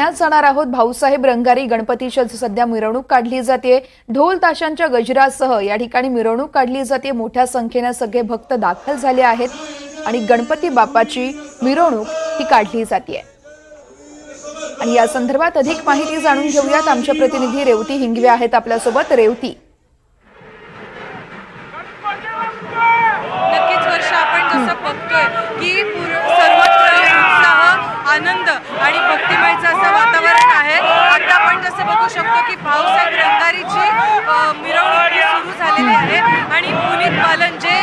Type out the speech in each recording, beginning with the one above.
आज जाणार आहोत भाऊसाहेब रंगारी गणपतीची सध्या मिरवणूक काढली जाते। ढोल ताशांच्या गजरासह या ठिकाणी मिरवणूक काढली जाते। मोठ्या संख्येने सगळे भक्त दाखल झाले आहेत आणि गणपती बाप्पाची मिरवणूक ही काढली जाते। आणि या संदर्भात अधिक माहिती जाणून घेऊयात। आमचे प्रतिनिधी रेवती हिंगवे आहेत आपल्या सोबत। रेवती, नक्कीच वर्ष आपण जसं बघतोय की सर्वत्र उत्साह, आनंद आणि भक्तिमयचं असं वातावरण आहे। आता आपण जसं बघू शकतो की भाऊसाहेब रंगारीची मिरवणूक सुरू झालेली आहे आणि पुनीत बालन जे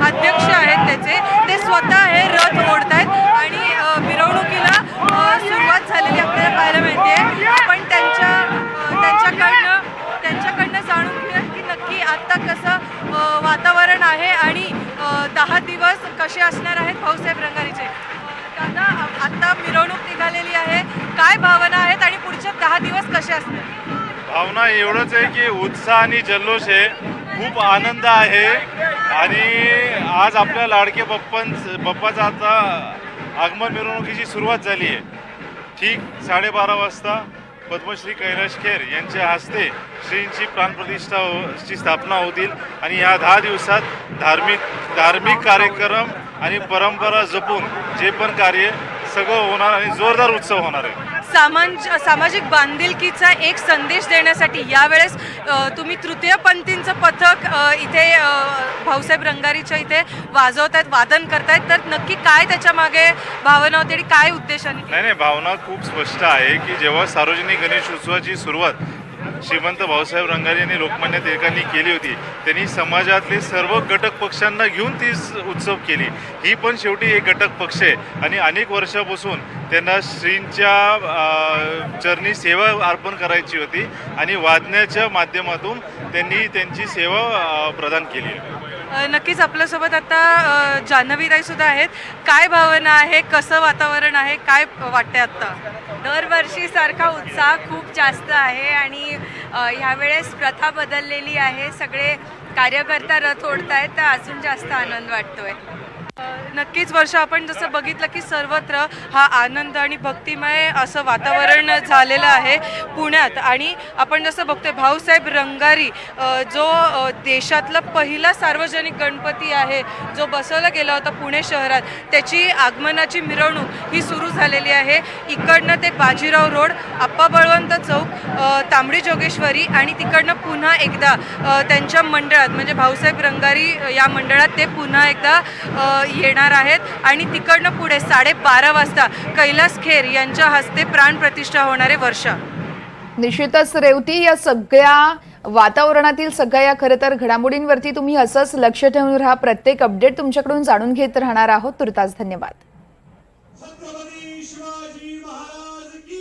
अध्यक्ष आहेत त्याचे ते स्वतः हे रथ ओढतायत आणि मिरवणुकीला सुरुवात झालेली आपल्याला पाहायला मिळते। आपण त्यांच्याकडनं जाणून घेऊया की नक्की आता कसं वातावरण आहे आणि 10 दिवस कसे असणार आहेत भाऊसाहेब रंगारीचे। दादा, आता मिरवणूक निघालेली आहे, काय भावना आहेत आणि पुढचे 10 दिवस कसे असणार? भावना एवढंच आहे की उत्साह आणि जल्लोष आहे, खूप आनंद आहे आणि आज आपल्या लाडके बाप्पाचा आता आगमन मिरवणुकीची सुरुवात झाली आहे। ठीक 12:30 वाजता पद्मश्री कैलाश खेर यांच्या हस्ते श्रींची प्राणप्रतिष्ठाची स्थापना होतील आणि या 10 दिवसात धार्मिक कार्यक्रम आणि परंपरा जपून जे पण कार्य सगळं होणार आणि जोरदार उत्सव होणार आहे। सामाजिक बांधिलकीचा एक संदेश देण्यासाठी यावेळेस तुम्ही तृतीयपंथींचं पथक इथे भाऊसाहेब रंगारीच्या इथे वाजवतायत, वादन करतायत, तर नक्की काय त्याच्या मागे भावना होती आणि काय उद्देशाने? नाही, भावना खूप स्पष्ट आहे की जेव्हा सार्वजनिक गणेशोत्सवाची सुरुवात श्रीमंत भाऊसाहेब रंगारी यांनी लोकमान्य टिळकांनी केली होती, त्यांनी समाजातले सर्व घटक पक्षांना घेऊन ती उत्सव केली। ही पण शेवटी एक घटक पक्ष आहे आणि अनेक वर्षापासून त्यांना श्रींच्या चरणी सेवा अर्पण करायची होती आणि वादनाच्या माध्यमातून त्यांनी त्यांची सेवा प्रदान केली आहे। नक्कीच आपल्यासोबत आता जान्हवीताई सुद्धा आहेत। काय भावना आहे, कसं वातावरण आहे, काय वाटतंय आता? दरवर्षीसारखा उत्साह खूप जास्त आहे आणि ह्यावेळेस प्रथा बदललेली आहे। सगळे कार्यकर्ता रथ ओढतायत, तर अजून जास्त आनंद वाटतोय। नक्कीच वर्ष आपण जसं बघितलं की सर्वत्र हा आनंद आणि भक्तिमय असं वातावरण झालेलं आहे पुण्यात। आणि आपण जसं बघतोय भाऊसाहेब रंगारी जो देशातला पहिला सार्वजनिक गणपती आहे जो बसवला गेला होता पुणे शहरात, त्याची आगमनाची मिरवणूक ही सुरू झालेली आहे। इकडनं ते बाजीराव रोड, आप्पा बळवंत चौक, तांबडी जोगेश्वरी आणि तिकडनं पुन्हा एकदा त्यांच्या मंडळात म्हणजे भाऊसाहेब रंगारी या मंडळात ते पुन्हा एकदा येणार आहेत आणि तिकडनं पुढे 12:30 वाजता कैलास खेर यांच्या हस्ते प्राणप्रतिष्ठा होणारे वर्षा। निश्चितच रेवती, या सगळ्या वातावरणातील सगळ्या या खरं तर घडामोडींवरती तुम्ही असंच लक्ष ठेवून राहा। प्रत्येक अपडेट तुमच्याकडून जाणून घेत राहणार आहोत। तुर्तास धन्यवाद।